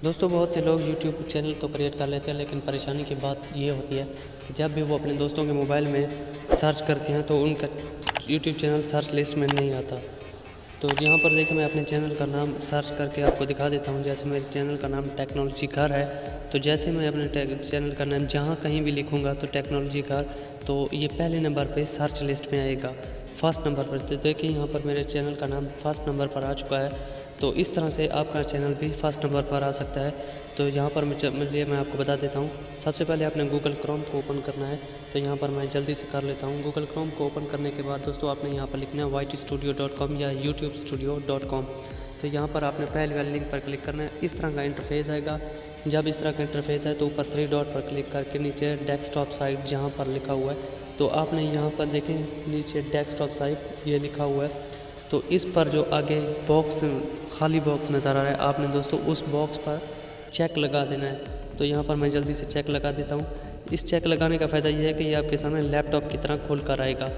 दोस्तों बहुत से लोग यूट्यूब चैनल तो क्रिएट कर लेते हैं, लेकिन परेशानी की बात ये होती है कि जब भी वो अपने दोस्तों के मोबाइल में सर्च करते हैं तो उनका यूट्यूब चैनल सर्च लिस्ट में नहीं आता। तो यहाँ पर देखिए मैं अपने चैनल का नाम सर्च करके आपको दिखा देता हूँ। जैसे मेरे चैनल का नाम टेक्नोलॉजी घर है, तो जैसे मैं अपने चैनल का नाम जहाँ कहीं भी लिखूँगा तो टेक्नोलॉजी घर, तो ये पहले नंबर पे सर्च लिस्ट में आएगा, फर्स्ट नंबर पर। तो देखिए यहाँ पर मेरे चैनल का नाम फर्स्ट नंबर पर आ चुका है। तो इस तरह से आपका चैनल भी फर्स्ट नंबर पर आ सकता है। तो यहाँ पर मैं आपको बता देता हूँ। सबसे पहले आपने गूगल क्रोम को ओपन करना है, तो यहाँ पर मैं जल्दी से कर लेता हूँ। गूगल क्रोम को ओपन करने के बाद दोस्तों आपने यहाँ पर लिखना है ytstudio.com या youtubestudio.com। तो यहाँ पर आपने पहले वाले लिंक पर क्लिक करना है। इस तरह का इंटरफेस आएगा। जब इस तरह का इंटरफेस है तो ऊपर 3 डॉट पर क्लिक करके नीचे डेस्कटॉप साइट जहाँ पर लिखा हुआ है, तो आपने यहाँ पर देखें नीचे डेस्कटॉप साइट ये लिखा हुआ है। तो इस पर जो आगे बॉक्स खाली बॉक्स नज़र आ रहा है, आपने दोस्तों उस बॉक्स पर चेक लगा देना है। तो यहाँ पर मैं जल्दी से चेक लगा देता हूँ। इस चेक लगाने का फ़ायदा ये है कि ये आपके सामने लैपटॉप की तरह खुल कर आएगा।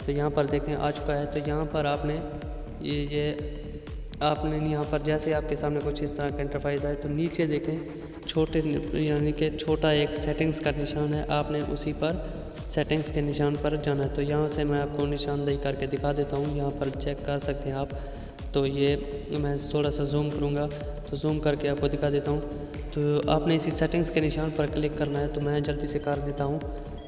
तो यहाँ पर देखें आ चुका है। तो यहाँ पर आपने आपने यहाँ पर जैसे आपके सामने कुछ इस तरह का इंटरफेस है, तो नीचे देखें छोटे यानी कि छोटा एक सेटिंग्स का निशान है, आपने उसी पर सेटिंग्स के निशान पर जाना है। तो यहाँ से मैं आपको निशानदेही करके दिखा देता हूँ, यहाँ पर चेक कर सकते हैं आप। तो ये मैं थोड़ा सा जूम करूँगा, तो जूम करके आपको दिखा देता हूँ। तो आपने इसी सेटिंग्स के निशान पर क्लिक करना है, तो मैं जल्दी से कर देता हूँ।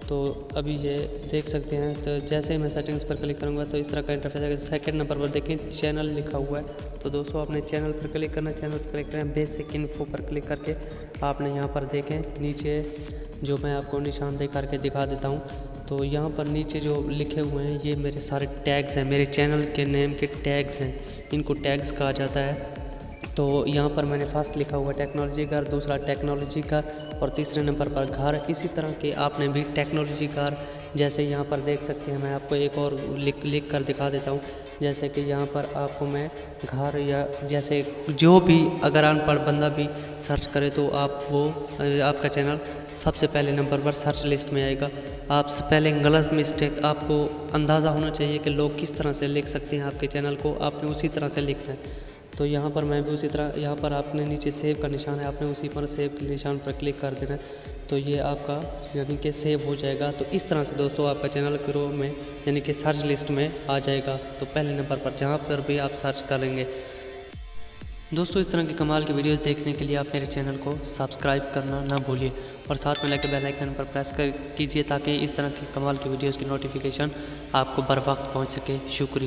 तो अभी ये देख सकते हैं। तो जैसे ही मैं सेटिंग्स पर क्लिक करूँगा तो इस तरह का इंटरफेस आएगा। सेकंड नंबर पर देखें चैनल लिखा हुआ है, तो दोस्तों आपने चैनल पर क्लिक करना है। चैनल पर क्लिक करें, बेसिक इन्फो पर क्लिक करके आपने यहाँ पर देखें नीचे जो मैं आपको निशानदेही करके दिखा देता हूँ। तो यहाँ पर नीचे जो लिखे हुए हैं ये मेरे सारे टैग्स हैं, मेरे चैनल के नेम के टैग्स हैं, इनको टैग्स कहा जाता है। तो यहाँ पर मैंने फर्स्ट लिखा हुआ टेक्नोलॉजी घर, दूसरा टेक्नोलॉजी घर और तीसरे नंबर पर घर। इसी तरह के आपने भी टेक्नोलॉजी घर जैसे यहाँ पर देख सकते हैं। मैं आपको एक और लिख कर दिखा देता हूँ। जैसे कि यहाँ पर आपको मैं घर या जैसे जो भी अगर अनपढ़ बंदा भी सर्च करे तो आपका चैनल सबसे पहले नंबर पर सर्च लिस्ट में आएगा। आप स्पेलिंग गलत मिस्टेक आपको अंदाज़ा होना चाहिए कि लोग किस तरह से लिख सकते हैं आपके चैनल को, आपने उसी तरह से लिखना है। तो यहाँ पर मैं भी उसी तरह, यहाँ पर आपने नीचे सेव का निशान है, आपने उसी पर सेव के निशान पर क्लिक कर देना है। तो ये आपका यानी कि सेव हो जाएगा। तो इस तरह से दोस्तों आपका चैनल क्रो में यानी कि सर्च लिस्ट में आ जाएगा, तो पहले नंबर पर जहाँ पर भी आप सर्च करेंगे। दोस्तों इस तरह के कमाल की वीडियोस देखने के लिए आप मेरे चैनल को सब्सक्राइब करना ना भूलिए और साथ में लगे बेल आइकन पर प्रेस कर कीजिए ताकि इस तरह की कमाल की वीडियोस की नोटिफिकेशन आपको बर वक्त पहुँच सके। शुक्रिया।